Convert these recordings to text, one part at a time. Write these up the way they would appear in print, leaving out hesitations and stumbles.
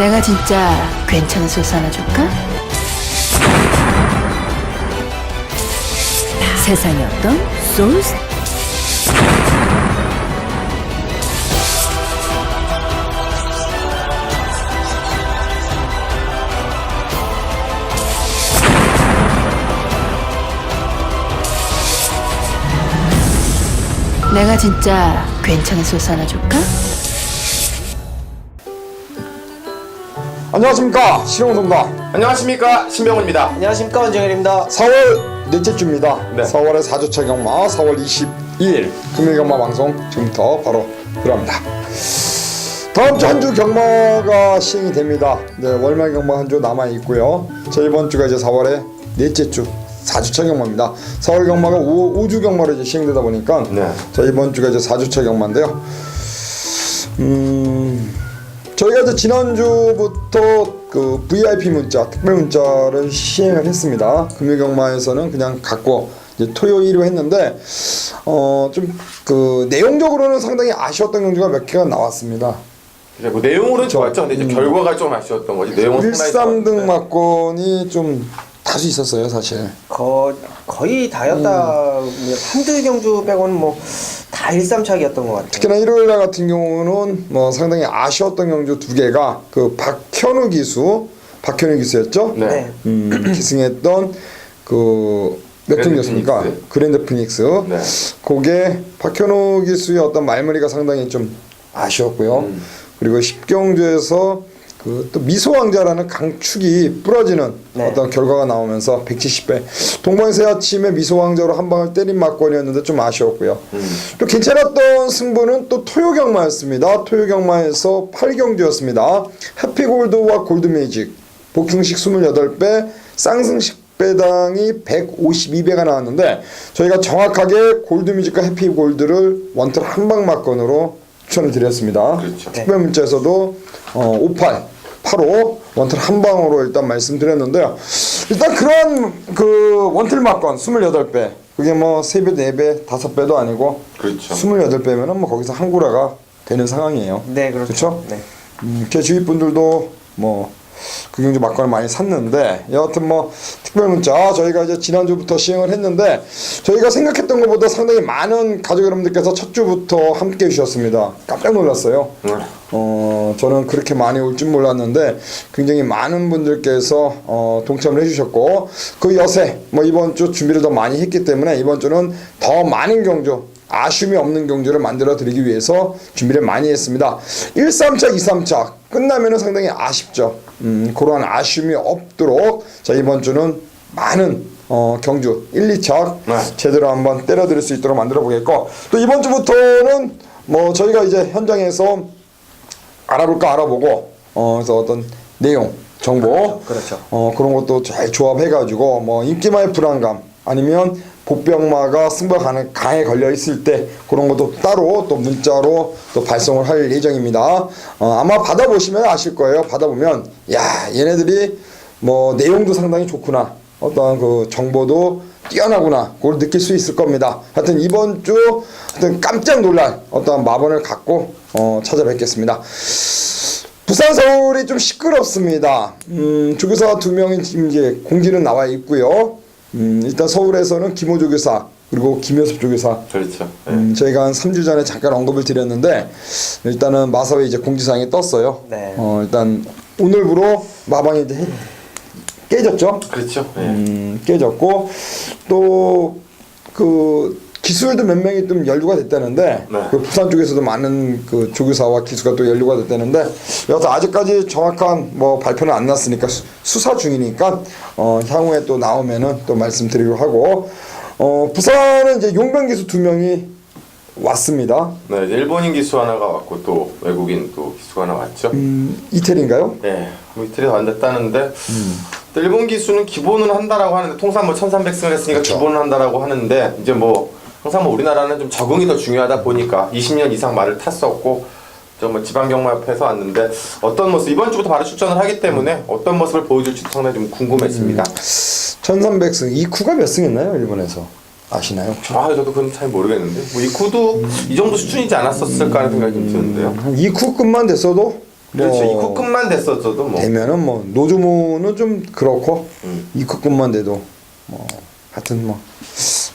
내가 진짜 괜찮은 소스 하나 줄까? 세상에 어떤 소스? 내가 진짜 괜찮은 소스 하나 줄까? 안녕하십니까, 신용성다. 안녕하십니까, 신병훈입니다. 안녕하십니까, 원정일입니다. 4월 넷째 주입니다. 네. 4월의 4주차 경마 4월 22일 금일 경마 방송 지금부터 바로 들어갑니다. 다음 주 한 주 경마가 시행이 됩니다. 네, 월말 경마 한 주 남아 있고요. 자, 이번 주가 이제 4월의 넷째 주 4주차 경마입니다. 4월 경마가 5주 경마로 이제 시행되다 보니까 네. 자, 이번 주가 이제 4주차 경마인데요. 저희가 이제 지난주부터 그 VIP 문자, 특별 문자를 시행을 했습니다. 금요경마에서는 그냥 갖고 이제 토요 일로 했는데 좀 그 내용적으로는 상당히 아쉬웠던 경주가 몇 개가 나왔습니다. 뭐 내용으로는 좋았죠. 근데 이제 결과가 좀 아쉬웠던 거지. 내용은 상당히 1-3등 막건이 좀 다수 있었어요, 사실. 거의 다였다. 한두 경주 빼고는 뭐 다 1-3착이었던 것 같아요. 특히나 일요일 날 같은 경우는 뭐 상당히 아쉬웠던 경주 두 개가 그 박현우 기수였죠. 네. 기승했던 그 몇 등이었습니까? 피닉스. 그랜드 피닉스. 네. 그게 박현우 기수의 어떤 말머리가 상당히 좀 아쉬웠고요. 그리고 10경주에서 그 또 미소왕자라는 강축이 부러지는 네. 어떤 결과가 나오면서 170배 동방새 아침에 미소왕자로 한 방을 때린 막건이었는데 좀 아쉬웠고요. 또 괜찮았던 승부는 또 토요경마였습니다. 토요경마에서 8경주였습니다. 해피골드와 골드매직 복싱식 28배 쌍승식 배당이 152배가 나왔는데 저희가 정확하게 골드뮤직과 해피골드를 원틀 한방 막건으로 추천을 드렸습니다. 그렇죠. 특별 문자에서도 58, 85 원틀 한 방으로 일단 말씀드렸는데요. 일단 그런 그 원틀 막건 28배 그게 뭐 3배, 4배, 5배도 아니고 그렇죠. 28배면은 뭐 거기서 한 구라가 되는 상황이에요. 네, 그렇죠. 그렇죠? 네. 제 주위 분들도 뭐 그 경주 막건을 많이 샀는데 여하튼 뭐 특별 문자 저희가 이제 지난주부터 시행을 했는데 저희가 생각했던 것보다 상당히 많은 가족 여러분들께서 첫 주부터 함께 해주셨습니다. 깜짝 놀랐어요. 저는 그렇게 많이 올 줄 몰랐는데 굉장히 많은 분들께서 동참을 해주셨고 그 여세 뭐 이번 주 준비를 더 많이 했기 때문에 이번 주는 더 많은 경주 아쉬움이 없는 경주를 만들어 드리기 위해서 준비를 많이 했습니다. 1-3차, 2-3차 끝나면은 상당히 아쉽죠. 그러한 아쉬움이 없도록 자 이번 주는 많은 경주 1-2차 제대로 한번 때려 드릴 수 있도록 만들어 보겠고 또 이번 주부터는 뭐 저희가 이제 현장에서 알아보고 그래서 어떤 내용 정보 그렇죠. 그런 것도 잘 조합해 가지고 뭐 인기마의 불안감 아니면 복병마가 승부가 강에 걸려 있을 때 그런 것도 따로 또 문자로 또 발송을 할 예정입니다. 아마 받아보시면 아실 거예요. 받아보면 야 얘네들이 뭐 내용도 상당히 좋구나 어떤 그 정보도 뛰어나구나 그걸 느낄 수 있을 겁니다. 하여튼 이번 주 하여튼 깜짝 놀랄 어떤 마번을 갖고 찾아뵙겠습니다. 부산 서울이 좀 시끄럽습니다. 조교사 2명이 지금 이제 공지는 나와 있고요. 일단 서울에서는 김호 조교사 그리고 김효섭 조교사 그렇죠. 저희가 한 3주 전에 잠깐 언급을 드렸는데 일단은 마사회 이제 공지사항이 떴어요. 네. 일단 오늘부로 마방이 이제 깨졌죠. 그렇죠. 깨졌고 또 그 기수들도 몇 명이 좀 연루가 됐다는데 네. 그 부산 쪽에서도 많은 그 조교사와 기수가 또 연루가 됐다는데 여하튼 아직까지 정확한 뭐 발표는 안 났으니까 수사 중이니까 향후에 또 나오면은 또 말씀드리기로 하고 부산은 이제 용병 기수 2명이 왔습니다. 네, 이제 일본인 기수 하나가 왔고 또 외국인 또 기수가 하나 왔죠. 이태리인가요? 네, 뭐 이틀이 안 됐다는데 또 일본 기수는 기본은 한다라고 하는데 통산 뭐 1300승을 했으니까 그렇죠. 기본은 한다라고 하는데 이제 뭐 항상 뭐 우리나라는 좀 적응이 더 중요하다 보니까 20년 이상 말을 탔었고 저 뭐 지방경마협회에서 왔는데 어떤 모습 이번 주부터 바로 출전을 하기 때문에 어떤 모습을 보여줄지 상당히 좀 궁금했습니다. 1300승 이쿠가 몇 승 했나요 일본에서? 아시나요? 저도 그건 잘 모르겠는데 뭐 이쿠도 이 정도 수준이지 않았었을까 하는 생각이 좀 드는데요. 한 2쿠급만 됐어도 그렇죠. 뭐 입구끝만 됐었어도 뭐. 되면은 뭐 노조모는 좀 그렇고 입구끝만 돼도 뭐 하여튼 뭐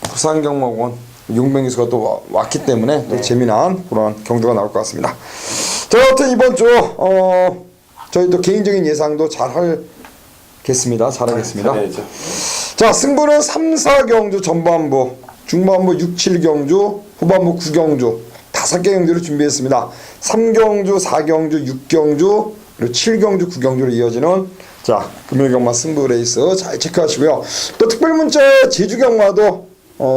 부산경마원 용병기수가 또 왔기 때문에 또 재미난 그런 경주가 나올 것 같습니다. 자, 하여튼 이번 주 저희 또 개인적인 예상도 잘하겠습니다. 잘하겠습니다. 잘해야죠. 자, 승부는 3, 4경주 전반부, 중반부 6, 7경주, 후반부 9경주 5개 경주를 준비했습니다. 3경주, 4경주, 6경주, 그리고 7경주, 9경주로 이어지는 자, 금요일경마 승부 레이스 잘 체크하시고요. 또 특별문자 제주경마도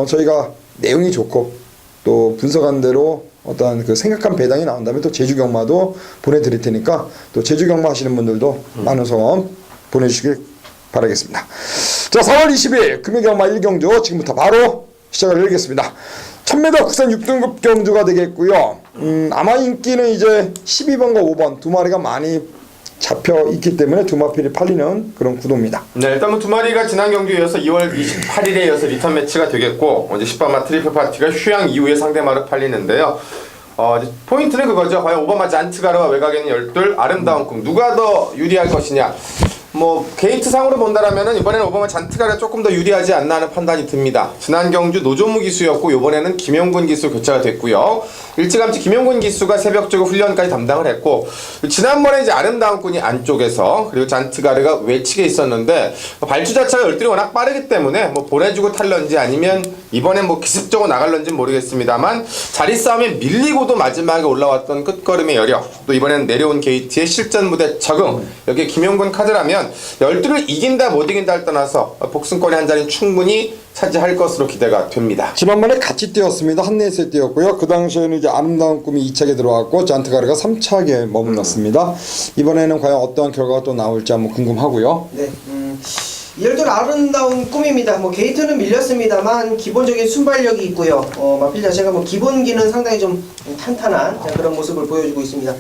저희가 내용이 좋고 또 분석한 대로 어떤 그 생각한 배당이 나온다면 또 제주경마도 보내드릴 테니까 또 제주경마 하시는 분들도 많은 소원 보내주시길 바라겠습니다. 자, 4월 20일 금요일경마 1경주 지금부터 바로 시작을 하겠습니다. 1000m 국산 6등급 경주가 되겠고요. 아마 인기는 이제 12번과 5번 두 마리가 많이 잡혀 있기 때문에 두 마필이 팔리는 그런 구도입니다. 네, 일단 뭐 두 마리가 지난 경주에 이어서 2월 28일에 이어서 리턴 매치가 되겠고 이제 10번마 트리플 파티가 휴양 이후에 상대마로 팔리는데요. 이제 포인트는 그거죠. 과연 5번마 잔트가르와 외곽에는 12 아름다운 꿈 누가 더 유리할 것이냐. 뭐 게이트 상으로 본다라면은 이번에는 5번마 잔트가르가 조금 더 유리하지 않나 하는 판단이 듭니다. 지난 경주 노조무 기수였고 이번에는 김용군 기수 교체가 됐고요. 일찌감치 김용군 기수가 새벽적으로 훈련까지 담당을 했고 지난번에 이제 아름다운 꾼이 안쪽에서 그리고 잔트가르가 외측에 있었는데 발주 자체가 12이 워낙 빠르기 때문에 뭐 보내주고 탈런지 아니면 이번엔 뭐 기습적으로 나갈런지는 모르겠습니다만 자리 싸움에 밀리고도 마지막에 올라왔던 끝걸음의 여력 또 이번엔 내려온 게이트의 실전 무대 적응 여기에 김용군 카드라면 12를 이긴다 못 이긴다를 떠나서 복승권의 한 자리는 충분히 차지할 것으로 기대가 됩니다. 지난번에 같이 뛰었습니다. 한네이스에 뛰었고요. 그 당시에는 이제 아름다운 꿈이 2차게 들어왔고 잔트가르가 3차게 머물렀습니다. 이번에는 과연 어떠한 결과가 또 나올지 한번 궁금하고요. 네. 열돌 아름다운 꿈입니다. 뭐 게이트는 밀렸습니다만 기본적인 순발력이 있고요. 마필 자체가 뭐 기본기는 상당히 좀 탄탄한 그런 모습을 보여주고 있습니다.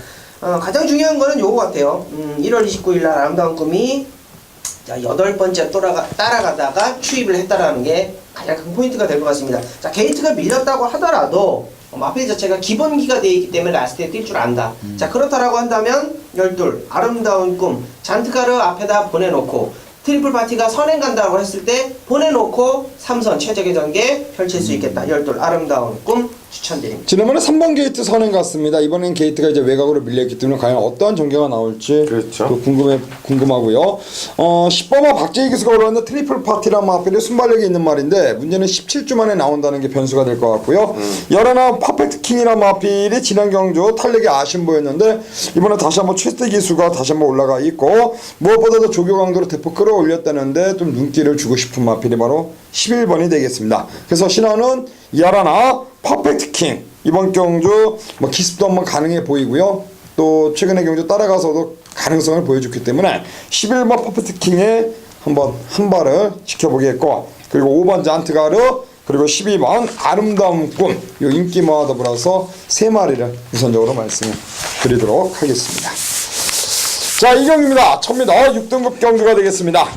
가장 중요한 거는 요거 같아요. 1월 29일 날 아름다운 꿈이 자, 8번째 따라가다가 추입을 했다라는 게 가장 큰 포인트가 될 것 같습니다. 자, 게이트가 밀렸다고 하더라도 마필 자체가 기본기가 되어 있기 때문에 라스트에 뛸 줄 안다. 자, 그렇다라고 한다면 12 아름다운 꿈 잔트가르 앞에다 보내놓고 트리플 파티가 선행 간다고 했을 때 보내놓고 3선 최적의 전개 펼칠 수 있겠다. 12 아름다운 꿈 추천드립니다. 지난번에 3번 게이트 선행 갔습니다. 이번엔 게이트가 이제 외곽으로 밀렸기 때문에 과연 어떠한 전개가 나올지 그렇죠. 또 궁금하고요. 10번마 박재희 기수가 올라왔는데 트리플 파티란 마필이 순발력이 있는 말인데 문제는 17주 만에 나온다는 게 변수가 될 것 같고요. 11 퍼펙트 킹이란 마필이 지난 경주 탄력이 아쉬운 보였는데 이번에 다시 한번 최대 기수가 다시 한번 올라가 있고 무엇보다도 조교 강도로 대폭 끌어올렸다는데 좀 눈길을 주고 싶은 마필이 바로 11번이 되겠습니다. 그래서 신화는 야라나 퍼펙트 킹 이번 경주 뭐 기습도 한번 가능해 보이고요. 또 최근의 경주 따라가서도 가능성을 보여줬기 때문에 11번 퍼펙트 킹에 한번 한 발을 지켜보겠고 그리고 5번 잔트가르 그리고 12번 아름다운 꿈 이 인기모와 더불어서 3마리를 우선적으로 말씀을 드리도록 하겠습니다. 자, 이 경기입니다. 1000m 6등급 경주가 되겠습니다.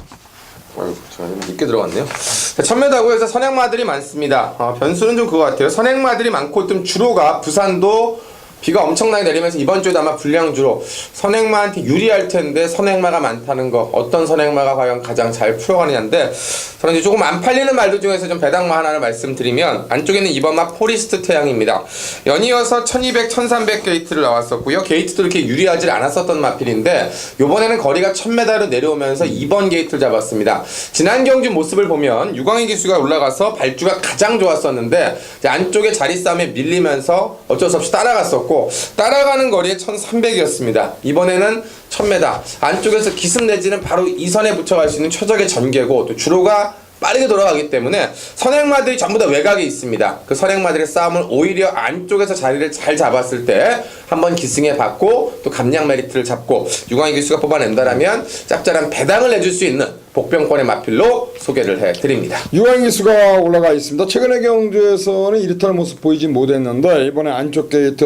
아이고, 제가 좀 늦게 들어갔네요. 1000m고 해서 선행마들이 많습니다. 변수는 좀 그거 같아요. 선행마들이 많고 좀 주로가 부산도 비가 엄청나게 내리면서 이번 주에도 아마 불량주로 선행마한테 유리할 텐데 선행마가 많다는 거 어떤 선행마가 과연 가장 잘 풀어가느냐인데 저는 이제 조금 안 팔리는 말들 중에서 좀 배당마 하나를 말씀드리면 안쪽에는 이번마 포리스트 태양입니다. 연이어서 1200, 1300 게이트를 나왔었고요. 게이트도 이렇게 유리하지 않았었던 마필인데 요번에는 거리가 1000m로 내려오면서 2번 게이트를 잡았습니다. 지난 경주 모습을 보면 유광희 기수가 올라가서 발주가 가장 좋았었는데 이제 안쪽에 자리 싸움에 밀리면서 어쩔 수 없이 따라갔었고 따라가는 거리에 1300이었습니다. 이번에는 1000m 안쪽에서 기습 내지는 바로 이 선에 붙여갈 수 있는 최적의 전개고 또 주로가 빠르게 돌아가기 때문에 선행마들이 전부 다 외곽에 있습니다. 그 선행마들의 싸움을 오히려 안쪽에서 자리를 잘 잡았을 때 한번 기승에 받고 또 감량 메리트를 잡고 유광희 기수가 뽑아낸다라면 짭짤한 배당을 내줄 수 있는 복병권의 마필로 소개를 해드립니다. 유황기수가 올라가 있습니다. 최근의 경주에서는 이렇다는 모습 보이지 못했는데 이번에 안쪽 게이트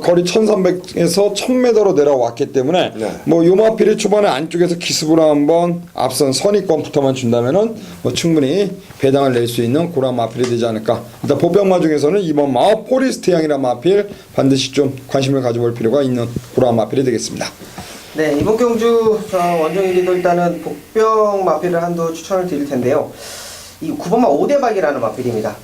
거리 1300에서 1000m로 내려왔기 때문에 네. 뭐 요마필이 초반에 안쪽에서 기습으로 한번 앞선 선입권부터만 준다면은 뭐 충분히 배당을 낼 수 있는 그런 마필이 되지 않을까. 일단 보병마 중에서는 이번 마 포리스트향이라는 마필 반드시 좀 관심을 가져볼 필요가 있는 그런 마필이 되겠습니다. 네, 이번 경주 원정 1위도 일단은 복병 마필을 한도 추천을 드릴 텐데요. 이 9번마 5대박이라는 마필입니다.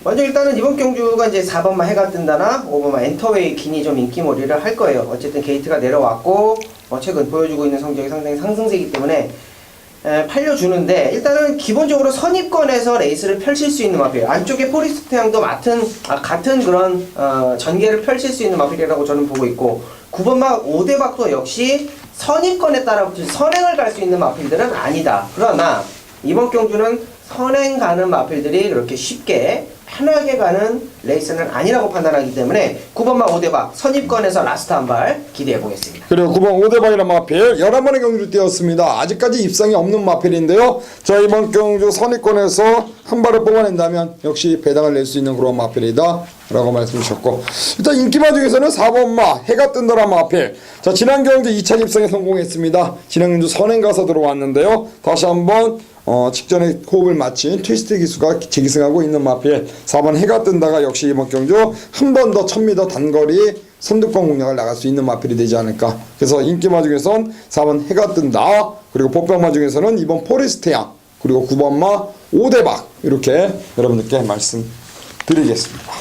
먼저 일단은 이번 경주가 이제 4번마 해가 뜬다나 5번마 엔터웨이 긴이 좀 인기몰이를 할 거예요. 어쨌든 게이트가 내려왔고 최근 보여주고 있는 성적이 상당히 상승세이기 때문에 팔려주는데 일단은 기본적으로 선입권에서 레이스를 펼칠 수 있는 마필, 안쪽에 포리스트 향도 같은 그런 전개를 펼칠 수 있는 마필이라고 저는 보고 있고 9번마 5대박도 역시 선입권에 따라 선행을 갈 수 있는 마필들은 아니다. 그러나 이번 경주는 선행 가는 마필들이 이렇게 쉽게 편하게 가는 레이스는 아니라고 판단하기 때문에 9번마 5대박 선입권에서 라스트 한 발 기대해 보겠습니다. 그리고 9번 5대박이라는 마필 11번의 경주를 뛰었습니다. 아직까지 입상이 없는 마필인데요. 자, 이번 경주 선입권에서 한 발을 뽑아낸다면 역시 배당을 낼 수 있는 그런 마필이다 라고 말씀 주셨고, 일단 인기마 중에서는 4번마 해가 뜬다라는 마필. 자, 지난 경주 2차 입상에 성공했습니다. 지난 경주 선행 가서 들어왔는데요. 다시 한번 직전에 호흡을 마친 트위스트 기수가 재기승하고 있는 마필 4번 해가 뜬다가 역시 이번 경주 한 번 더 1000m 단거리 선두권 공략을 나갈 수 있는 마필이 되지 않을까. 그래서 인기마 중에선 4번 해가 뜬다, 그리고 복병마 중에서는 이번 포리스트향, 그리고 9번마 5대박 이렇게 여러분들께 말씀드리겠습니다.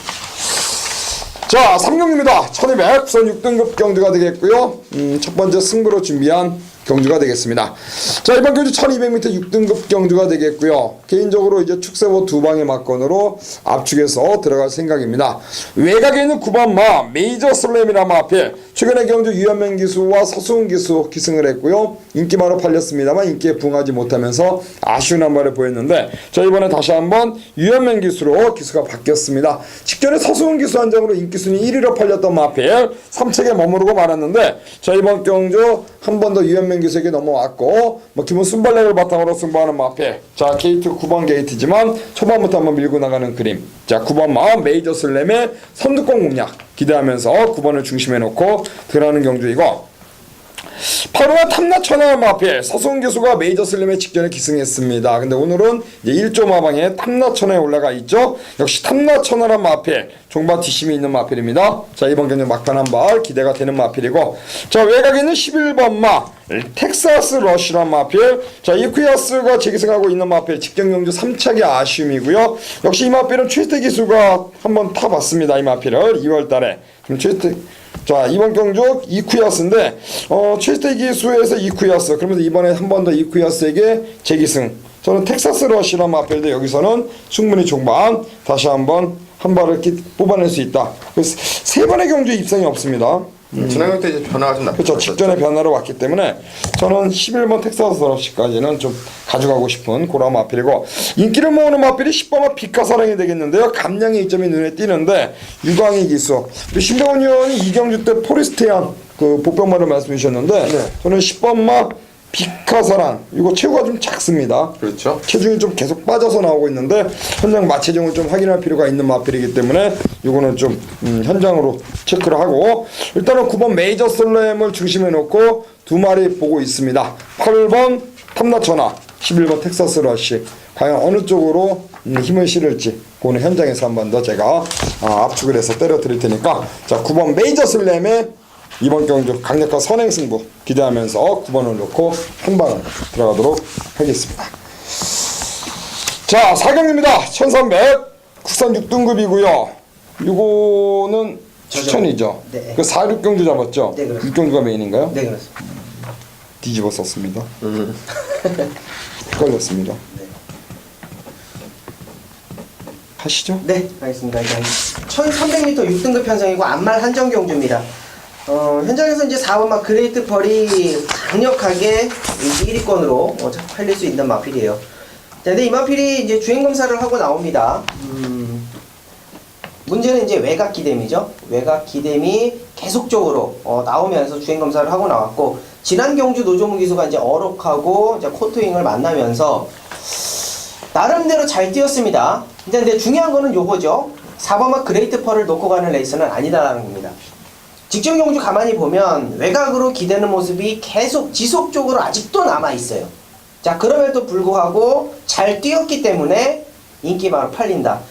자, 3경기입니다. 1200 우선 6등급 경주가 되겠고요. 첫 번째 승부로 준비한 경주가 되겠습니다. 자, 이번 경주 1200m 6등급 경주가 되겠고요. 개인적으로 이제 축세보 두 방의 막건으로 압축해서 들어갈 생각입니다. 외곽에 있는 9번마 메이저 슬램이라는 마필, 최근에 경주 유현명 기수와 서수훈 기수 기승을 했고요. 인기마로 팔렸습니다만 인기에 부응하지 못하면서 아쉬운 한 발을 보였는데, 자, 이번에 다시 한번 유현명 기수로 기수가 바뀌었습니다. 직전에 서수훈 기수 한 장으로 인기순위 1위로 팔렸던 마필 3책에 머무르고 말았는데, 자, 이번 경주 한 번 더 유현명 기수에게 넘어왔고 뭐 기본 순발력을 바탕으로 승부하는 마필. 자, 게이트 9번 게이트지만 초반부터 한번 밀고 나가는 그림. 자, 9번마 메이저 슬램의 선두권 공략 기대하면서 9번을 중심에 놓고 들어가는 경주이고, 8호와 탐나천하 마필 서수훈 기수가 메이저 슬램에 직전에 기승했습니다. 근데 오늘은 이제 1조 마방에 탐나천하에 올라가 있죠. 역시 탐나천하란 마필 종반 뒷심이 있는 마필입니다. 자, 이번 경주 막판 한 발 기대가 되는 마필이고, 자, 외곽에 있는 11번마 텍사스 러쉬란 마필. 자, 이쿠야스가 재기승하고 있는 마필 직전 경주 3착이 아쉬움이고요. 역시 이 마필은 최스테 기수가 한번 타봤습니다. 이 마필을 2월달에. 그럼 최스테, 자, 이번 경주 이쿠야스인데 최스테 기수에서 이쿠야스, 그러면서 이번에 한 번 더 이쿠야스에게 재기승. 저는 텍사스 러쉬란 마필인데 여기서는 충분히 종반 다시 한번 한 발을 뽑아낼 수 있다. 그래서 세 번의 경주 입상이 없습니다. 지난 경주 때 이제 변화가 좀 그렇죠. 직전에 변화로 왔기 때문에 저는 11번 텍사스 러쉬까지는 좀 가져가고 싶은 그런 마필이고, 인기를 모으는 마필이 10번마 비카사랑이 되겠는데요. 감량의 이점이 눈에 띄는데 유광희 기수, 신병훈 의원이 이경주 때 포리스트향 그 복병마를 말씀해 주셨는데, 네. 저는 10번마 비카사랑 이거 체구가 좀 작습니다. 그렇죠. 체중이 좀 계속 빠져서 나오고 있는데 현장 마체중을 좀 확인할 필요가 있는 마필이기 때문에 이거는 좀 현장으로 체크를 하고, 일단은 9번 메이저 슬램을 중심에 놓고 두 마리 보고 있습니다. 8번 탐나천하, 11번 텍사스 러쉬, 과연 어느 쪽으로 힘을 실을지 그거는 현장에서 한 번 더 제가 압축을 해서 때려 드릴 테니까, 자, 9번 메이저 슬램의 이번 경주 강력한 선행 승부 기대하면서 9번을 놓고 한 방을 들어가도록 하겠습니다. 자, 4경기입니다. 1300 국산 6등급이고요. 이거는 추천이죠. 네. 그 4, 6경주 잡았죠? 네, 그렇습니다. 6경주가 메인인가요? 네, 그렇습니다. 뒤집어 썼습니다. 헷갈렸습니다. 네. 하시죠? 네, 알겠습니다. 1300m 6등급 편성이고 안말 한정 경주입니다. 현장에서 이제 4번마 그레이트 펄이 강력하게 1위권으로 팔릴 수 있는 마필이에요. 자, 근데 이 마필이 이제 주행 검사를 하고 나옵니다. 문제는 이제 외곽 기댐이죠. 외곽 기댐이 계속적으로 나오면서 주행 검사를 하고 나왔고, 지난 경주 노조문 기수가 이제 어록하고 이제 코트윙을 만나면서 나름대로 잘 뛰었습니다. 근데 중요한 거는 요거죠. 4번마 그레이트 펄을 놓고 가는 레이스는 아니다라는 겁니다. 직전 경주 가만히 보면 외곽으로 기대는 모습이 계속 지속적으로 아직도 남아있어요. 자, 그럼에도 불구하고 잘 뛰었기 때문에 인기마로 팔린다.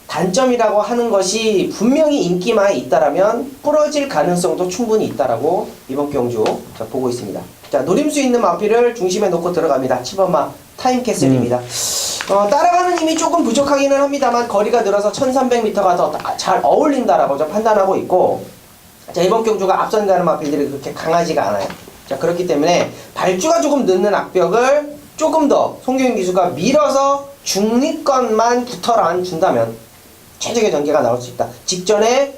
단점이라고 하는 것이 분명히 인기마에 있다라면 부러질 가능성도 충분히 있다라고 이번 경주 보고 있습니다. 자, 노림수 있는 마필을 중심에 놓고 들어갑니다. 7번마 타임캐슬입니다. 따라가는 힘이 조금 부족하기는 합니다만 거리가 늘어서 1300m가 더 잘 어울린다라고 판단하고 있고, 자, 이번 경주가 앞선다는 마필들이 그렇게 강하지가 않아요. 자, 그렇기 때문에 발주가 조금 늦는 악벽을 조금 더 송경윤 기수가 밀어서 중립권만 붙어라 안 준다면 최적의 전개가 나올 수 있다. 직전에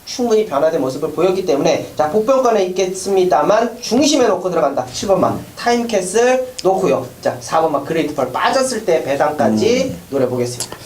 충분히 변화된 모습을 보였기 때문에, 자, 복병권에 있겠습니다만 중심에 놓고 들어간다. 7번만 타임캐슬 놓고요. 자, 4번만 그레이트 펄 빠졌을 때 배당까지 노려보겠습니다.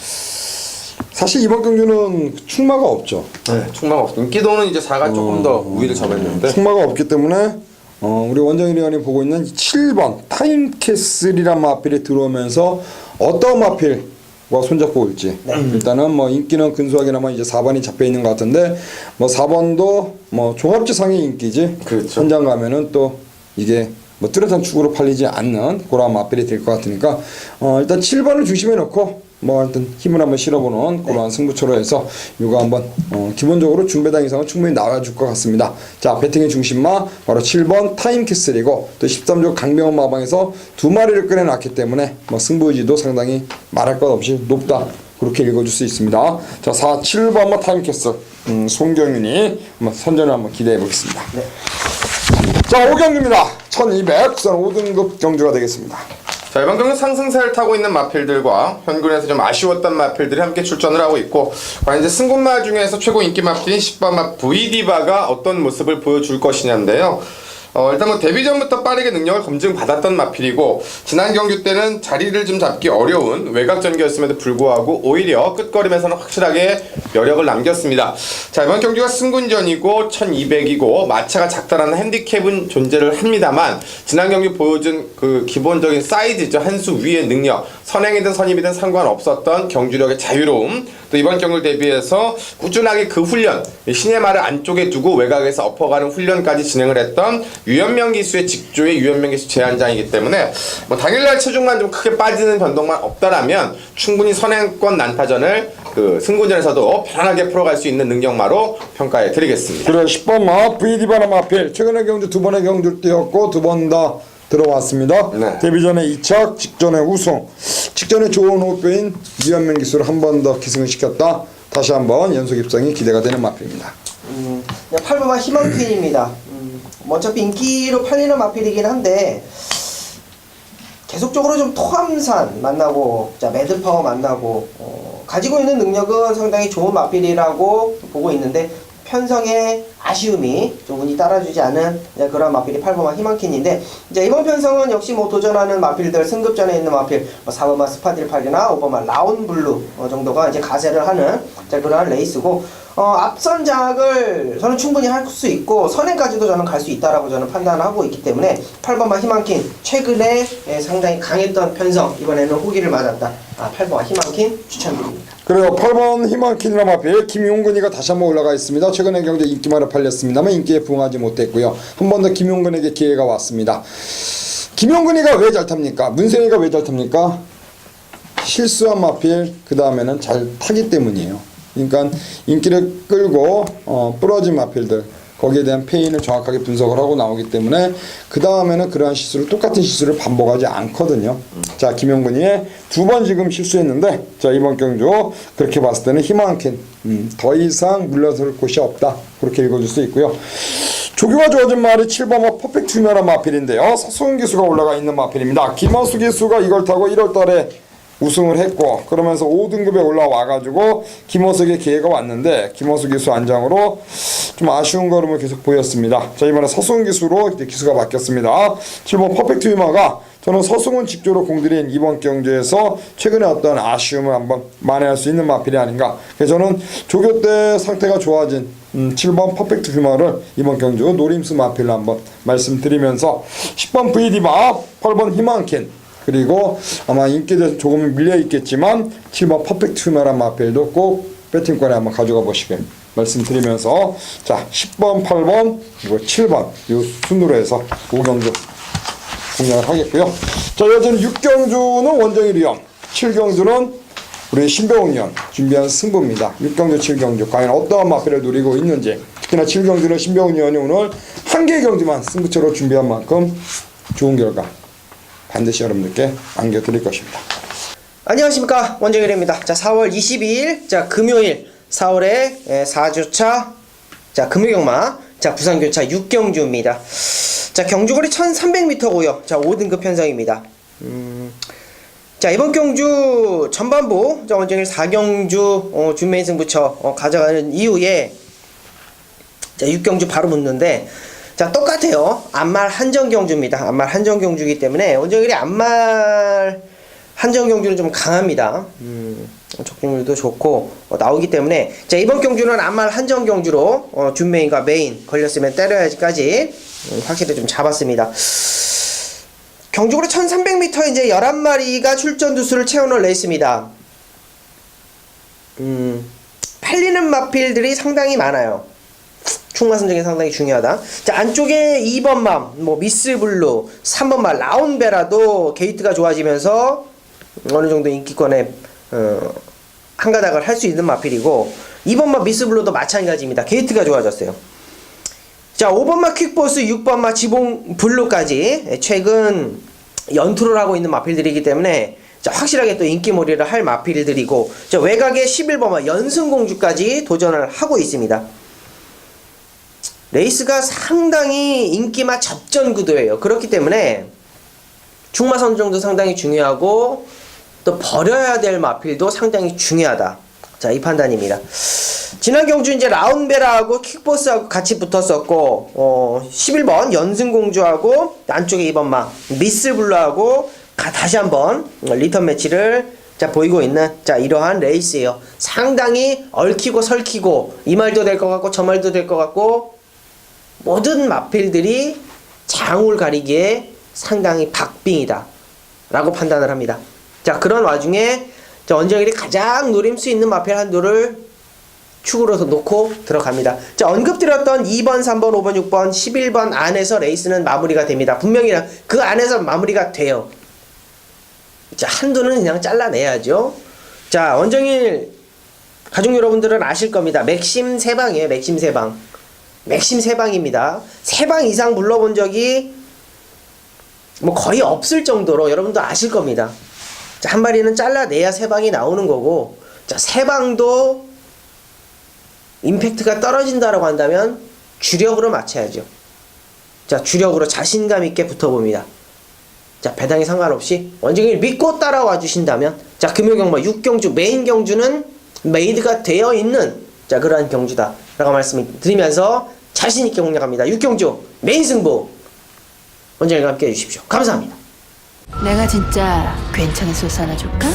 사실 이번 경주는 충마가 없죠. 네, 충마가 없어. 인기도는 이제 4가 조금 더 우위를 점했는데 충마가 없기 때문에 우리 원정일 의원이 보고 있는 7번 타임캐슬이란 마필이 들어오면서 어떤 마필과 손잡고 올지, 일단은 뭐 인기는 근소하게나마 이제 4번이 잡혀 있는 것 같은데, 뭐 4번도 뭐 종합지상의 인기지. 그렇죠. 현장 가면은 또 이게 뭐 뚜렷한 축으로 팔리지 않는 그런 마필이 될 것 같으니까 일단 7번을 중심에 놓고 뭐 일단 힘을 한번 실어보는 그러한 승부처로 해서 이거 한번 기본적으로 중배당 이상은 충분히 나와줄 것 같습니다. 자, 배팅의 중심마 바로 7번 타임캐슬이고, 또 13조 강병원 마방에서 2마리를 꺼내놨기 때문에 뭐 승부의지도 상당히 말할 것 없이 높다, 그렇게 읽어줄 수 있습니다. 자, 7번 타임캐슬 송경윤이 한번 선전을 한번 기대해 보겠습니다. 네. 자, 5경주입니다. 1200 우선 5등급 경주가 되겠습니다. 자, 이번 경기 상승세를 타고 있는 마필들과 현군에서 좀 아쉬웠던 마필들이 함께 출전을 하고 있고, 과연 이제 승군마 중에서 최고 인기 마필인 10번마 V디바가 어떤 모습을 보여줄 것이냐인데요. 일단 뭐 데뷔 전부터 빠르게 능력을 검증받았던 마필이고, 지난 경기 때는 자리를 좀 잡기 어려운 외곽 전개였음에도 불구하고 오히려 끝걸음에서는 확실하게 여력을 남겼습니다. 자, 이번 경기가 승군전이고 1200이고 마차가 작다라는 핸디캡은 존재를 합니다만, 지난 경기 보여준 그 기본적인 사이즈죠, 한 수 위의 능력, 선행이든 선임이든 상관없었던 경주력의 자유로움, 또 이번 경기를 대비해서 꾸준하게 그 훈련, 신의 말을 안쪽에 두고 외곽에서 엎어가는 훈련까지 진행을 했던 유현명 기수의 직조의 유현명 기수 제한장이기 때문에, 뭐 당일날 체중만 좀 크게 빠지는 변동만 없다라면 충분히 선행권 난타전을 그 승군전에서도 편안하게 풀어갈 수 있는 능력마로 평가해 드리겠습니다. 그래, 10번마 V디바나 마필 최근에 경주 2번의 경주를 뛰었고 2번 다 들어왔습니다. 네. 데뷔 전에 2착, 직전에 우승, 직전에 좋은 호흡배인 유현명 기수를 한 번 더 기승을 시켰다. 다시 한번 연속 입상이 기대가 되는 마필입니다. 8번마 희망퀸입니다. 뭐 어차피 인기로 팔리는 마필이긴 한데 계속적으로 좀 토함산 만나고, 자, 매드파워 만나고, 가지고 있는 능력은 상당히 좋은 마필이라고 보고 있는데 편성의 아쉬움이 좀 운이 따라주지 않은 그런 마필이 8번마 희망퀸인데, 이제 이번 편성은 역시 뭐 도전하는 마필들, 승급전에 있는 마필, 4번마 스파딜팔이나 5번마 라운블루 정도가 이제 가세를 하는 그런 레이스고, 앞선 장악을 저는 충분히 할 수 있고 선행까지도 저는 갈 수 있다라고 저는 판단하고 있기 때문에 8번마 희망퀸, 최근에 상당히 강했던 편성, 이번에는 호기를 맞았다. 8번마 희망퀸 추천드립니다. 그래요. 8번 희망퀸이라 마필 김용근이가 다시 한번 올라가 있습니다. 최근에 경제 인기마를 팔렸습니다만 인기에 부응하지 못했고요. 한 번 더 김용근에게 기회가 왔습니다. 김용근이가 왜 잘 탑니까? 문세희가 왜 잘 탑니까? 실수한 마필, 그 다음에는 잘 타기 때문이에요. 그러니까 인기를 끌고 부러진 마필들, 거기에 대한 페인을 정확하게 분석을 하고 나오기 때문에 그 다음에는 그러한 실수를, 똑같은 실수를 반복하지 않거든요. 자, 김용근이 2번 지금 실수했는데, 자, 이번 경주 그렇게 봤을 때는 희망캔 더 이상 물러설 곳이 없다, 그렇게 읽어줄 수 있고요. 조교가 주어진 말이 7번마 퍼펙트 투명한 마필인데요. 서수은 기수가 올라가 있는 마필입니다. 김원수 기수가 이걸 타고 1월달에 우승을 했고 그러면서 5등급에 올라와가지고 김호석의 기회가 왔는데 김호석 기수 안장으로 좀 아쉬운 걸음을 계속 보였습니다. 자 이번에 서승훈 기수로 이제 기수가 바뀌었습니다. 7번 퍼펙트 위마가 저는 서승훈 직조로 공들인 이번 경주에서 최근에 어떤 아쉬움을 한번 만회할 수 있는 마필이 아닌가. 그래서 저는 조교 때 상태가 좋아진 7번 퍼펙트 휘마를 이번 경주 노림수 마필로 한번 말씀드리면서 10번 V디바, 8번 희망캔 그리고 아마 인기에 조금 밀려있겠지만 7번 퍼펙트 휘마란 마필도 꼭 배팅권에 한번 가져가 보시길 말씀드리면서 자 10번, 8번 그리고 7번 이 순으로 해서 5경주 공략을 하겠고요. 자 여전히 6경주는 원정일 위원, 7경주는 우리 신병훈 위원 준비한 승부입니다. 6경주, 7경주 과연 어떠한 마필을 노리고 있는지 특히나 7경주는 신병훈 위원이 오늘 한 개의 경주만 승부처로 준비한 만큼 좋은 결과 반드시 여러분들께 안겨드릴 것입니다. 안녕하십니까, 원정일입니다. 자 4월 22일 자 금요일 4월의 4주차 자 금요경마 자 부산교차 6경주입니다. 자 경주거리 1300m고요. 자 5등급 편성입니다. 자 이번 경주 전반부 자 원정일 4경주 준메인 승부처 가져가는 이후에 자 6경주 바로 붙는데 자 똑같아요. 암말 한정 경주입니다. 암말 한정 경주이기 때문에 원정일이 암말 한정 경주는 좀 강합니다. 적중률도 좋고 나오기 때문에 자 이번 경주는 암말 한정 경주로 준메인과 메인 걸렸으면 때려야지까지 확실히 좀 잡았습니다. 경주거리 1300m 이제 11마리가 출전 두수를 채워놓은 레이스입니다. 팔리는 마필들이 상당히 많아요. 충마 선정이 상당히 중요하다. 자 안쪽에 2번맘, 뭐 미스블루, 3번맘 라운베라도 게이트가 좋아지면서 어느 정도 인기권에 한 가닥을 할 수 있는 마필이고 2번맘 미스블루도 마찬가지입니다. 게이트가 좋아졌어요. 자 5번마 퀵보스, 6번마 지봉블루까지 최근 연투를 하고 있는 마필들이기 때문에 자 확실하게 또 인기몰이를 할 마필들이고 자 외곽에 11번마 연승공주까지 도전을 하고 있습니다. 레이스가 상당히 인기마 접전 구도예요. 그렇기 때문에 충마 선정도 상당히 중요하고 또 버려야 될 마필도 상당히 중요하다. 자 이 판단입니다. 지난 경주 이제 라운베라하고 킥보스하고 같이 붙었었고 11번 연승공주하고 안쪽에 2번마 미스블루하고 다시 한번 리턴 매치를 자 보이고 있는 자 이러한 레이스예요. 상당히 얽히고 설키고 이 말도 될 것 같고 저 말도 될 것 같고 모든 마필들이 장울 가리기에 상당히 박빙이다 라고 판단을 합니다. 자 그런 와중에 자 원정일이 가장 노릴 수 있는 마필 한도를 축으로 놓고 들어갑니다. 자 언급드렸던 2번, 3번, 5번, 6번, 11번 안에서 레이스는 마무리가 됩니다. 분명히 그 안에서 마무리가 돼요. 자 한도는 그냥 잘라내야죠. 자 원정일 가족 여러분들은 아실 겁니다. 맥심 3방이에요. 맥심 3방. 맥심 3방입니다. 3방 이상 불러본 적이 뭐 거의 없을 정도로 여러분도 아실 겁니다. 자, 한 마리는 잘라내야 3방이 나오는 거고 자 3방도 임팩트가 떨어진다라고 한다면 주력으로 맞춰야죠. 자 주력으로 자신감 있게 붙어봅니다. 자 배당에 상관없이 원정일 믿고 따라와 주신다면 자 금요경마 6경주 메인 경주는 메이드가 되어 있는 자 그러한 경주다 라고 말씀을 드리면서 자신있게 공략합니다. 6경주 메인 승부 원정일과 함께 해주십시오. 감사합니다. 내가 진짜 괜찮은 소스 하나 줄까?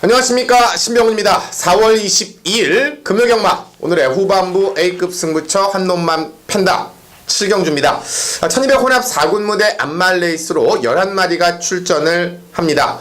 안녕하십니까, 신병훈입니다. 4월 22일 금요경마 오늘의 후반부 A급 승부처 한놈만 팬다 7경주입니다. 1200 혼합 4군 무대 암말 레이스로 11마리가 출전을 합니다.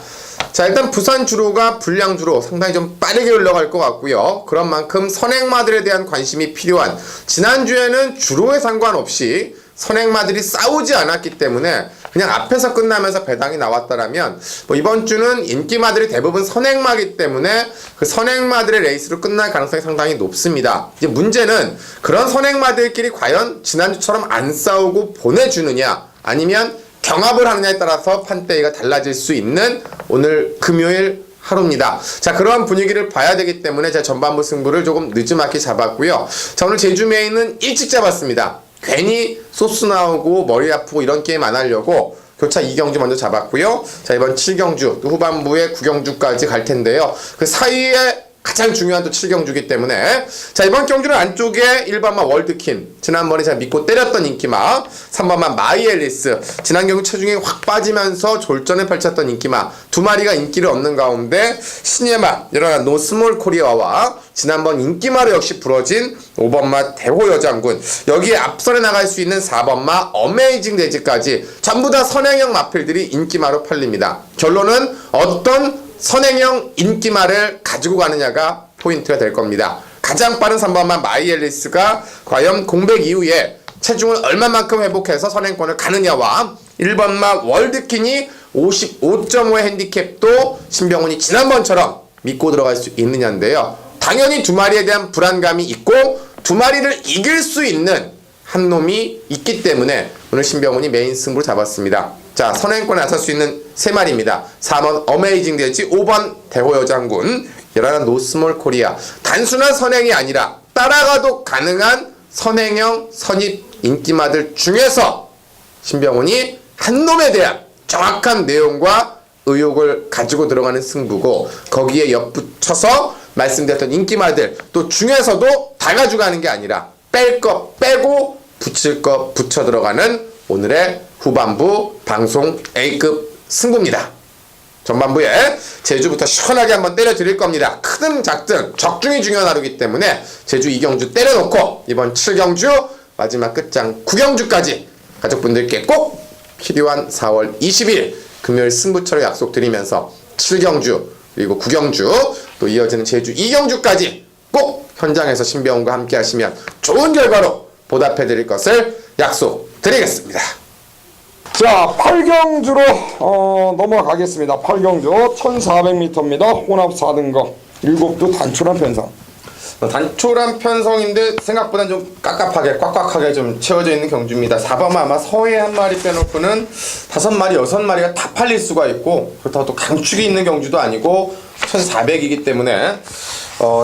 자 일단 부산 주로가 불량 주로 상당히 좀 빠르게 흘러갈 것 같고요. 그런 만큼 선행마들에 대한 관심이 필요한 지난주에는 주로에 상관없이 선행마들이 싸우지 않았기 때문에 그냥 앞에서 끝나면서 배당이 나왔다라면 뭐 이번 주는 인기마들이 대부분 선행마기 때문에 그 선행마들의 레이스로 끝날 가능성이 상당히 높습니다. 이제 문제는 그런 선행마들끼리 과연 지난주처럼 안 싸우고 보내주느냐 아니면 경합을 하느냐에 따라서 판대기가 달라질 수 있는 오늘 금요일 하루입니다. 자 그러한 분위기를 봐야 되기 때문에 제가 전반부 승부를 조금 늦지막히 잡았고요. 자 오늘 제주 메인은 일찍 잡았습니다. 괜히 소스 나오고 머리 아프고 이런 게임 안 하려고 교차 2경주 먼저 잡았고요. 자, 이번 7경주 또 후반부에 9경주까지 갈 텐데요. 그 사이에 가장 중요한 또 7경주기 때문에 자, 이번 경주는 안쪽에 1번마 월드킨, 지난번에 제가 믿고 때렸던 인기마, 3번마 마이앨리스, 지난 경주 체중이 확 빠지면서 졸전을 펼쳤던 인기마 두 마리가 인기를 얻는 가운데 신의 맛 일어난 노스몰 코리아와 지난번 인기마로 역시 부러진 5번마 대호여장군, 여기에 앞선에 나갈 수 있는 4번마 어메이징 데지까지 전부 다 선행형 마필들이 인기마로 팔립니다. 결론은 어떤 선행형 인기마를 가지고 가느냐가 포인트가 될 겁니다. 가장 빠른 3번마 마이앨리스가 과연 공백 이후에 체중을 얼마만큼 회복해서 선행권을 가느냐와 1번마 월드킨이 55.5의 핸디캡도 신병훈이 지난번처럼 믿고 들어갈 수 있느냐인데요. 당연히 두 마리에 대한 불안감이 있고 두 마리를 이길 수 있는 한 놈이 있기 때문에 오늘 신병훈이 메인 승부를 잡았습니다. 자, 선행권에 나설 수 있는 세 마리입니다. 4번 어메이징 데지, 5번 대호여장군, 11번 노스몰 코리아. 단순한 선행이 아니라 따라가도 가능한 선행형 선입 인기마들 중에서 신병훈이 한 놈에 대한 정확한 내용과 의욕을 가지고 들어가는 승부고, 거기에 엿붙여서 말씀드렸던 인기마들 또 중에서도 다 가져가는 게 아니라 뺄 거 빼고 붙일 거 붙여 들어가는 오늘의 후반부 방송 A급 승부입니다. 전반부에 제주부터 시원하게 한번 때려드릴 겁니다. 크든 작든 적중이 중요한 하루이기 때문에 제주 2경주 때려놓고 이번 7경주 마지막 끝장 9경주까지 가족분들께 꼭 필요한 4월 20일 금요일 승부처로 약속드리면서 7경주 그리고 9경주 또 이어지는 제주 2경주까지 꼭 현장에서 신병훈과 함께 하시면 좋은 결과로 보답해드릴 것을 약속드리겠습니다. 자, 8경주로 넘어가겠습니다. 8경주 1400m입니다. 혼합 4등급 7도 단촐한 편성. 단촐한 편성인데 생각보다 좀 깝깝하게 꽉꽉하게 좀 채워져 있는 경주입니다. 4번마 아마 서해 한 마리 빼놓고는 5마리 6마리가 다 팔릴 수가 있고, 그렇다고 또 강축이 있는 경주도 아니고 1400이기 때문에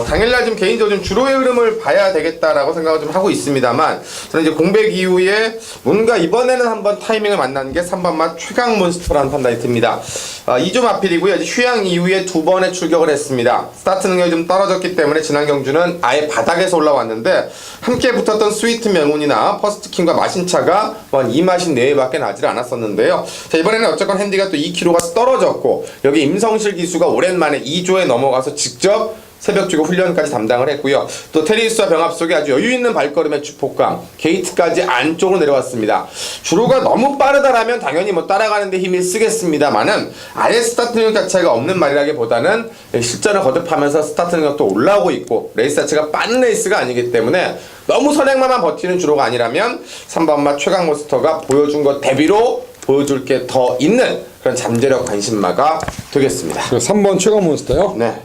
당일날 좀 개인적으로 좀 주로의 흐름을 봐야 되겠다라고 생각을 좀 하고 있습니다만, 저는 이제 공백 이후에 뭔가 이번에는 한번 타이밍을 만나는 게 3번마 최강 몬스터라는 판단이 듭니다. 2조 마필이고요. 휴양 이후에 2번의 출격을 했습니다. 스타트 능력이 좀 떨어졌기 때문에 지난 경주는 아예 바닥에서 올라왔는데, 함께 붙었던 스위트 명운이나 퍼스트킹과 마신차가 한 2마신 내외밖에 나질 않았었는데요. 자, 이번에는 어쨌건 핸디가 또 2kg가 떨어졌고, 여기 임성실 기수가 오랜만에 2조에 넘어가서 직접 새벽 주고 훈련까지 담당을 했고요. 또 테리스와 병합 속에 아주 여유있는 발걸음의 주폭강, 게이트까지 안쪽으로 내려왔습니다. 주로가 너무 빠르다라면 당연히 뭐 따라가는데 힘을 쓰겠습니다만은, 아예 스타트 능력 자체가 없는 말이라기보다는 실전을 거듭하면서 스타트 능력도 올라오고 있고, 레이스 자체가 빠른 레이스가 아니기 때문에 너무 선행만만 버티는 주로가 아니라면 3번마 최강 몬스터가 보여준 것 대비로 보여줄 게 더 있는 그런 잠재력 관심마가 되겠습니다. 3번 최강 몬스터요? 네.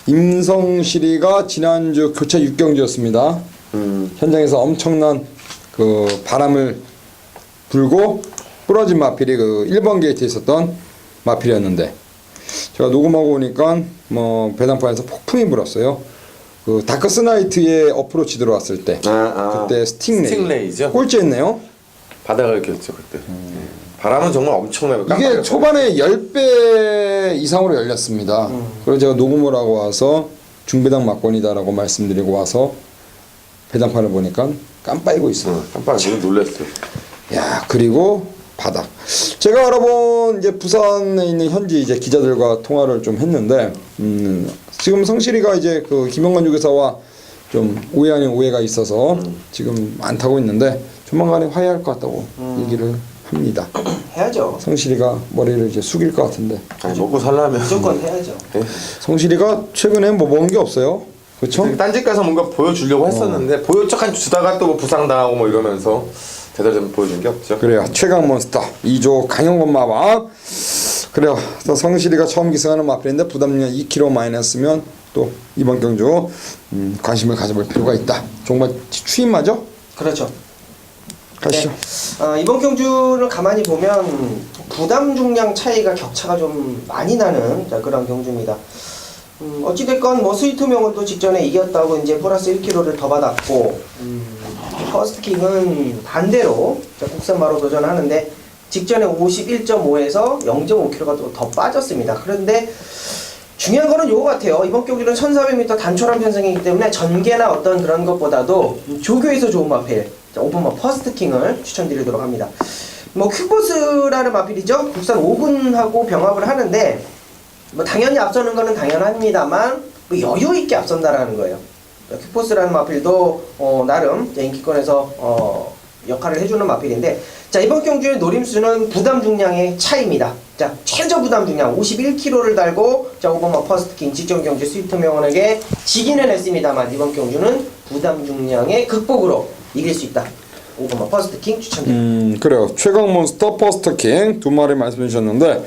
임성실이가 지난주 교차 6경주였습니다. 현장에서 엄청난 그 바람을 불고 부러진 마필이 그 1번 게이트에 있었던 마필이었는데, 제가 녹음하고 오니까 뭐 배당판에서 폭풍이 불었어요. 그 다크스 나이트에 어프로치 들어왔을 때 그때 스팅레이죠. 꼴찌했네요. 바닥을 겼죠 그때. 바람은 정말 엄청나요. 이게 초반에 10배 이상으로 열렸습니다. 그래서 제가 녹음을 하고 와서 중배당 막권이다라고 말씀드리고 와서 배당판을 보니까 깜빡이고 있어요. 깜빡이 놀랐어요. 야, 그리고 바닥. 제가 알아본 이제 부산에 있는 현지 이제 기자들과 통화를 좀 했는데, 지금 성실이가 이제 그 김영관 유교사와 좀 오해 아닌 오해가 있어서 지금 안 타고 있는데 조만간에 화해할 것 같다고 얘기를 합니다. 해야죠. 성실이가 머리를 이제 숙일 것 같은데. 아니, 먹고 살려면 무조건 해야죠. 성실이가 최근에 뭐 먹은 게 없어요. 그렇죠? 딴집 가서 뭔가 보여주려고 했었는데 보여척한 주다가 또 뭐 부상당하고 뭐 이러면서 제대로 좀 보여준 게 없죠. 그래요. 최강 몬스터 2조 강영권 마방. 그래요. 또 성실이가 처음 기승하는 마필인데 부담량 2kg 마이너스면 또 이번 경주 관심을 가져볼 필요가 있다. 정말 추임마죠? 그렇죠. 가시죠. 네. 이번 경주를 가만히 보면 부담 중량 차이가 격차가 좀 많이 나는 그런 경주입니다. 어찌됐건 뭐 스위트 명은도 직전에 이겼다고 이제 플러스 1kg를 더 받았고, 퍼스트킹은 반대로 국산마로 도전하는데 직전에 51.5에서 0.5kg가 또 더 빠졌습니다. 그런데 중요한 거는 요거 같아요. 이번 경기는 1400m 단촐한 편성이기 때문에 전개나 어떤 그런 것보다도 조교에서 좋은 마필 오픈마 퍼스트킹을 추천드리도록 합니다. 뭐 큐포스라는 마필이죠. 국산 5군하고 병합을 하는데 뭐 당연히 앞서는 거는 당연합니다만 뭐 여유 있게 앞선다라는 거예요. 큐포스라는 마필도 나름 인기권에서 역할을 해주는 마필인데, 자 이번 경주의 노림수는 부담 중량의 차이입니다. 자 최저 부담 중량 51kg를 달고 자 오버마 퍼스트킹 직전 경주 스위트 명원에게 지기는 했습니다만 이번 경주는 부담 중량의 극복으로 이길 수 있다. 오버마 퍼스트킹 추천드립니다. 그래요. 최강 몬스터 퍼스트킹 두 마리 말씀해 주셨는데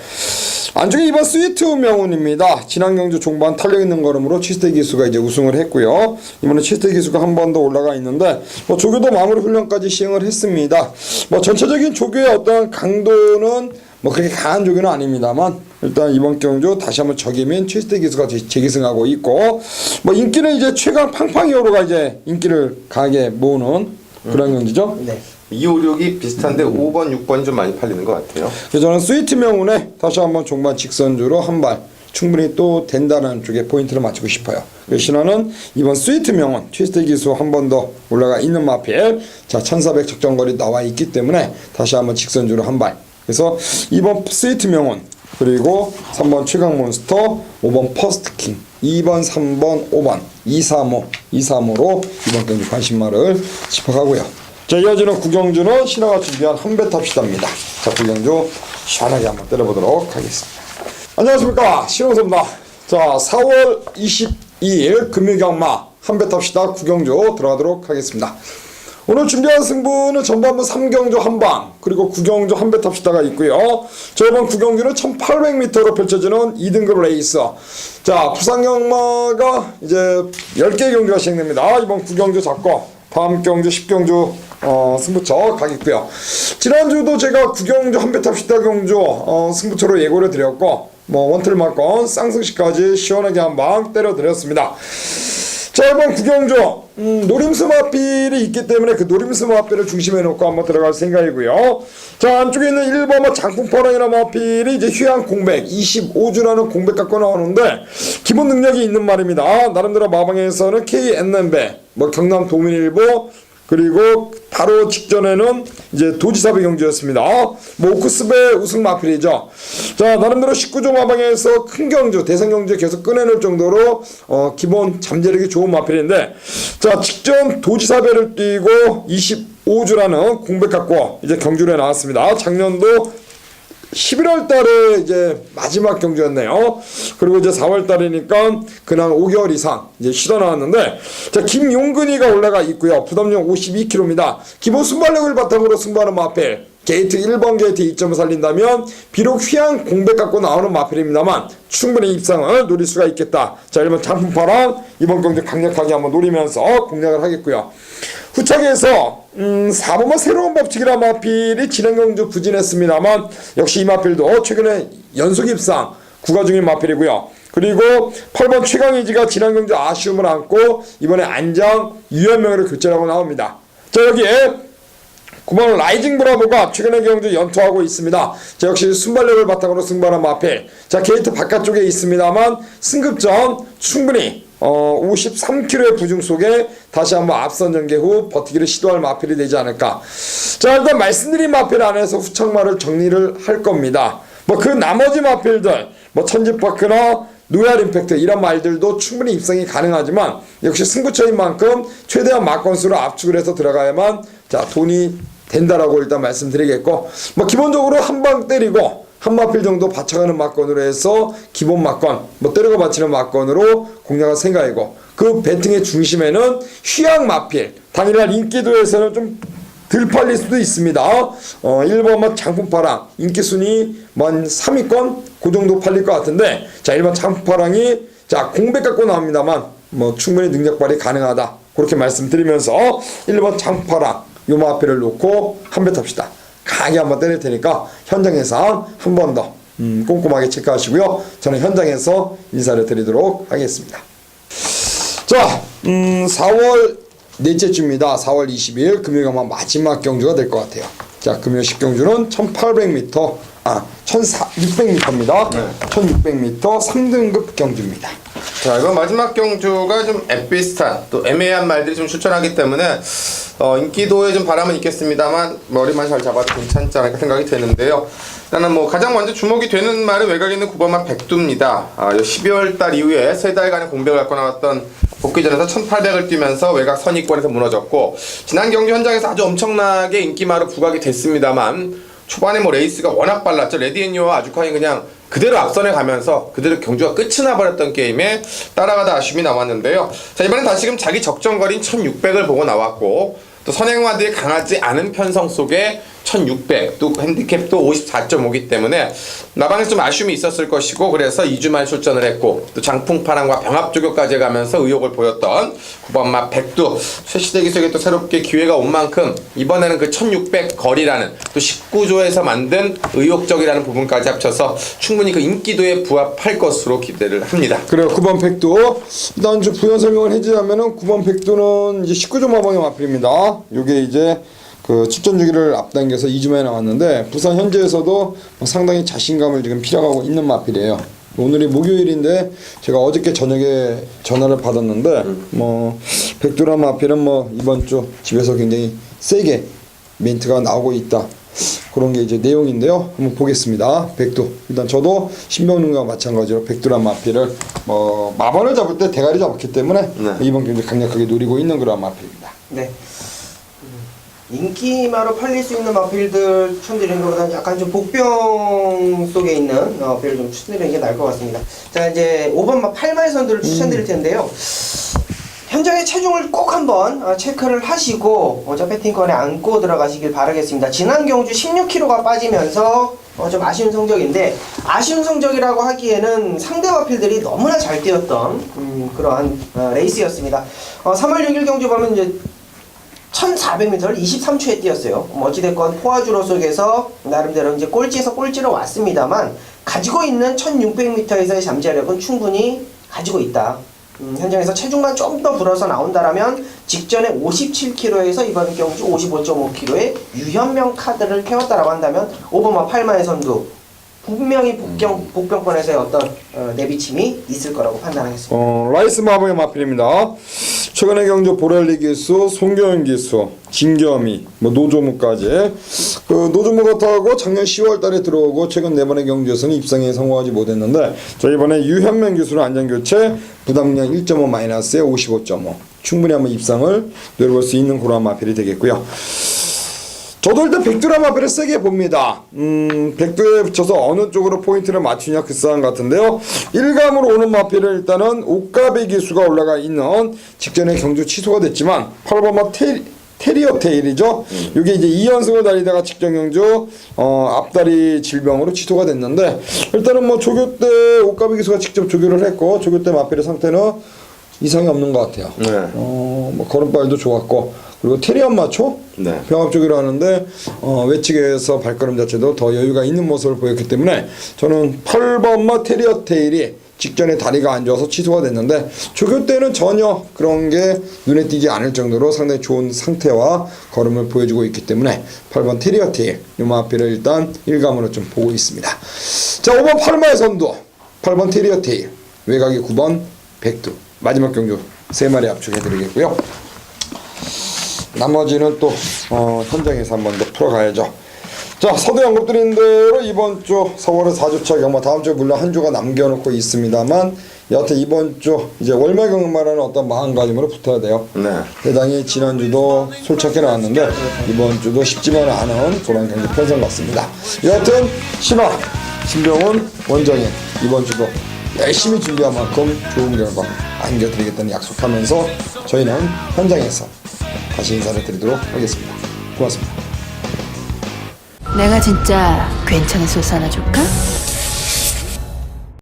안쪽에 이번 스위트 명운입니다. 지난 경주 종반 탄력 있는 걸음으로 치스테 기수가 이제 우승을 했고요. 이번에 치스테 기수가 한 번 더 올라가 있는데 뭐 조교도 마무리 훈련까지 시행을 했습니다. 뭐 전체적인 조교의 어떤 강도는 뭐 그렇게 강한 조교는 아닙니다만 일단 이번 경주 다시 한번 적임인 치스테 기수가 재기승하고 있고 뭐 인기는 이제 최강 팡팡이오로가 이제 인기를 강하게 모으는 그런 경기죠. 네. 256이 비슷한데 5번, 6번이 좀 많이 팔리는 것 같아요. 그래서 저는 스위트 명운에 다시 한번 종반 직선주로 한 발 충분히 또 된다는 쪽에 포인트를 맞추고 싶어요. 그래서 신화는 이번 스위트 명운 트위스트 기수 한 번 더 올라가 있는 마필 자 1400 적정거리 나와 있기 때문에 다시 한번 직선주로 한 발. 그래서 이번 스위트 명운 그리고 3번 최강 몬스터 5번 퍼스트킹 2번 3번 5번 235로 이번 경기 관심마를 짚어가고요. 자 이어지는 구경주는 신화가 준비한 한배 탑시다입니다. 자 구경주 시원하게 한번 때려보도록 하겠습니다. 안녕하십니까 신홍섭입니다. 자 4월 22일 금요경마 한배 탑시다 구경주 들어가도록 하겠습니다. 오늘 준비한 승부는 전반부 3경주 한방 그리고 9경주 한배 탑시다가 있고요. 자 이번 9경주는 1800m로 펼쳐지는 2등급 레이스. 자 부산경마가 이제 10개 경주가 시행됩니다. 이번 9경주 잡고 다음 경주 10경주 승부처 가겠고요. 지난주도 제가 9경주 한배 탑시다 경주 승부처로 예고를 드렸고 뭐 원틀 맞건 쌍승시까지 시원하게 한방 때려 드렸습니다. 자 이번 9경주 노림수 마필이 있기 때문에 그 노림수 마필을 중심에 놓고 한번 들어갈 생각이고요. 자 안쪽에 있는 1번 장풍파랑이라는 마필이 이제 휴양 공백 25주라는 공백 갖고 나오는데 기본 능력이 있는 말입니다. 나름대로 마방에서는 KNN배 뭐 경남 도민일보 그리고 바로 직전에는 이제 도지사배 경주였습니다. 뭐 오크스배 우승 마필이죠. 자 나름대로 19조 마방에서 큰 경주 대상 경주에 계속 꺼내놓을 정도로 기본 잠재력이 좋은 마필인데 자 직전 도지사배를 뛰고 25주라는 공백 갖고 이제 경주에 나왔습니다. 작년도 11월 달에 이제 마지막 경주였네요. 그리고 이제 4월 달이니까 그냥 5개월 이상 이제 쉬다 나왔는데 자 김용근이가 올라가 있고요. 부담력 52kg입니다. 기본 순발력을 바탕으로 승부하는 마필. 게이트 1번 게이트 2점을 살린다면 비록 휘양 공백 갖고 나오는 마필입니다만 충분히 입상을 노릴 수가 있겠다. 자 1번 장풍파랑 이번 경주 강력하게 한번 노리면서 공략을 하겠고요. 후착에서 4번만 새로운 법칙이라 마필이 지난 경주 부진했습니다만 역시 이 마필도 최근에 연속 입상 구가 중인 마필이고요. 그리고 8번 최강의지가 지난 경주 아쉬움을 안고 이번에 안장 유연명으로 교체하고 나옵니다. 자 여기에 9번 라이징 브라보가 최근의 경주 연투하고 있습니다. 자 역시 순발력을 바탕으로 승부하는 마필. 자 게이트 바깥쪽에 있습니다만 승급전 충분히 53kg의 부중 속에 다시 한번 앞선 전개 후 버티기를 시도할 마필이 되지 않을까. 자 일단 말씀드린 마필 안에서 후착마를 정리를 할 겁니다. 뭐 그 나머지 마필들 뭐 천지파크나 노얄 임팩트 이런 말들도 충분히 입성이 가능하지만 역시 승부처인 만큼 최대한 마건수로 압축을 해서 들어가야만 자 돈이 된다라고 일단 말씀드리겠고 뭐 기본적으로 한 방 때리고 한 마필 정도 받쳐가는 마건으로 해서 기본 마건 뭐 때리고 받치는 마건으로 공략할 생각이고 그 배팅의 중심에는 휴양 마필 당일날 인기도에서는 좀 덜 팔릴 수도 있습니다. 1번만 장풍파랑 인기순위 만 3위권 그 정도 팔릴 것 같은데 자 1번 장풍파랑이 자 공백 갖고 나옵니다만 뭐 충분히 능력 발휘 가능하다 그렇게 말씀드리면서 1번 장풍파랑 요 마필을 놓고 한 배 탑시다. 강하게 한번 때릴 테니까 현장 예상 한 번 더 꼼꼼하게 체크하시고요. 저는 현장에서 인사를 드리도록 하겠습니다. 자 4월 넷째 주입니다. 4월 20일 금요일 아마 마지막 경주가 될 것 같아요. 자, 금요 10경주는 1800m, 1600m입니다. 네. 1600m 3등급 경주입니다. 자, 이번 마지막 경주가 좀 앳비슷한 또 애매한 말들이 좀 출전하기 때문에 인기도에 좀 바람은 있겠습니다만 머리만 잘 잡아도 괜찮지 않을까 생각이 되는데요. 일단은 뭐 가장 먼저 주목이 되는 말은 외곽에 있는 9번마 백두입니다. 12월 달 이후에 3달간의 공백을 갖고 나왔던 복귀전에서 1800을 뛰면서 외곽 선입권에서 무너졌고, 지난 경주 현장에서 아주 엄청나게 인기마로 부각이 됐습니다만 초반에 뭐 레이스가 워낙 빨랐죠. 레디앤유와 아주카이 그냥 그대로 앞선에 가면서 그대로 경주가 끝이 나버렸던 게임에 따라가다 아쉬움이 남았는데요. 자, 이번엔 다시금 자기 적정거리인 1600을 보고 나왔고, 또 선행마들이 강하지 않은 편성 속에 1600, 또 핸디캡도 54.5기 때문에 나방에서 좀 아쉬움이 있었을 것이고, 그래서 2주 만에 출전을 했고, 또 장풍파랑과 병합조교까지 가면서 의욕을 보였던 9번마 백두, 최시대 기수에게 또 새롭게 기회가 온 만큼 이번에는 그 1600 거리라는 또 19조에서 만든 의욕적이라는 부분까지 합쳐서 충분히 그 인기도에 부합할 것으로 기대를 합니다. 그래요. 9번 백두. 일단 좀 부연 설명을 해주자면은 9번 백두는 이제 19조 마방의 마필입니다. 요게 이제 그 출전 주기를 앞당겨서 2주 만에 나왔는데, 부산 현지에서도 상당히 자신감을 지금 필요하고 있는 마필이에요. 오늘이 목요일인데 제가 어저께 저녁에 전화를 받았는데 뭐 백두란 마필은 뭐 이번 주 집에서 굉장히 세게 멘트가 나오고 있다, 그런 게 이제 내용인데요. 한번 보겠습니다. 백두. 일단 저도 신병훈과 마찬가지로 백두란 마필을 마번을 잡을 때 대가리 잡았기 때문에 이번 경기 강력하게 노리고 있는 그런 마필입니다. 네. 인기마로 팔릴 수 있는 마필들 추천드리는 것보다는 약간 좀 복병 속에 있는 마필을 좀 추천드리는 게 나을 것 같습니다. 자, 이제 5번마 8마의 선두를 추천드릴 텐데요. 현장의 체중을 꼭 한번 체크를 하시고 저 배팅권에 안고 들어가시길 바라겠습니다. 지난 경주 16kg가 빠지면서 좀 아쉬운 성적인데, 아쉬운 성적이라고 하기에는 상대 마필들이 너무나 잘 뛰었던 그러한 레이스였습니다. 3월 6일 경주 보면 이제 1400m를 23초에 뛰었어요. 어찌됐건 포화주로 속에서 나름대로 이제 꼴찌에서 꼴찌로 왔습니다만, 가지고 있는 1600m에서의 잠재력은 충분히 가지고 있다. 현장에서 체중만 좀 더 불어서 나온다라면 직전에 57kg에서 이번 경주 55.5kg의 유현명 카드를 태웠다라고 한다면 5번마 8마의 선두 분명히 복병권에서의 어떤 내비침이 있을 거라고 판단하겠습니다. 라이스 마방의 마필입니다. 최근의 경주 보렐리 기수, 송경현 기수, 진겸이, 노조무까지. 그 노조무가 타고 작년 10월달에 들어오고 최근 4번의 경주에서는 입상에 성공하지 못했는데, 저 이번에 유현명 기수는 안전교체, 부담량 1.5 마이너스에 55.5. 충분히 한번 입상을 노려볼 수 있는 그런 마필이 되겠고요. 저도 일단 백두란 마필을 세게 봅니다. 백두에 붙여서 어느 쪽으로 포인트를 맞추냐 그 싸움 같은데요. 1감으로 오는 마필은 일단은 옷가비 기수가 올라가 있는 직전에 경주 취소가 됐지만 8번마 테리어 테일이죠. 이게 이제 2연승을 달리다가 직전 경주 앞다리 질병으로 취소가 됐는데, 일단은 뭐 조교 때 옷가비 기수가 직접 조교를 했고, 조교 때 마필의 상태는 이상이 없는 것 같아요. 네. 뭐 걸음발도 좋았고, 그리고 테리안 마초 네. 병합쪽이라 하는데 외측에서 발걸음 자체도 더 여유가 있는 모습을 보였기 때문에 저는 8번마 테리어 테일이 직전에 다리가 안 좋아서 취소가 됐는데, 조교 때는 전혀 그런 게 눈에 띄지 않을 정도로 상당히 좋은 상태와 걸음을 보여주고 있기 때문에 8번 테리어 테일 이 마필을 일단 1감으로 좀 보고 있습니다. 자, 5번 8마의 선두 8번 테리어 테일, 외곽이 9번 백두, 마지막 경주 3마리 압축해드리겠고요. 나머지는 또 현장에서 한 번 더 풀어가야죠. 자, 서두 언급드린 대로 이번 주 서울의 4주차 경마, 다음 주에 물론 한 주가 남겨놓고 있습니다만, 여하튼 이번 주 이제 월말 경마라는 어떤 마음가짐으로 붙어야 돼요. 네. 해당이 지난주도 솔직하게 나왔는데 이번 주도 쉽지만은 않은 그런 경기 편성 같습니다. 여하튼 신화, 신병훈, 원정인 이번 주도 열심히 준비한 만큼 좋은 결과 안겨드리겠다는 약속하면서 저희는 현장에서 다시 인사를 드리도록 하겠습니다. 고맙습니다. 내가 진짜 괜찮은 소스 하나 줄까?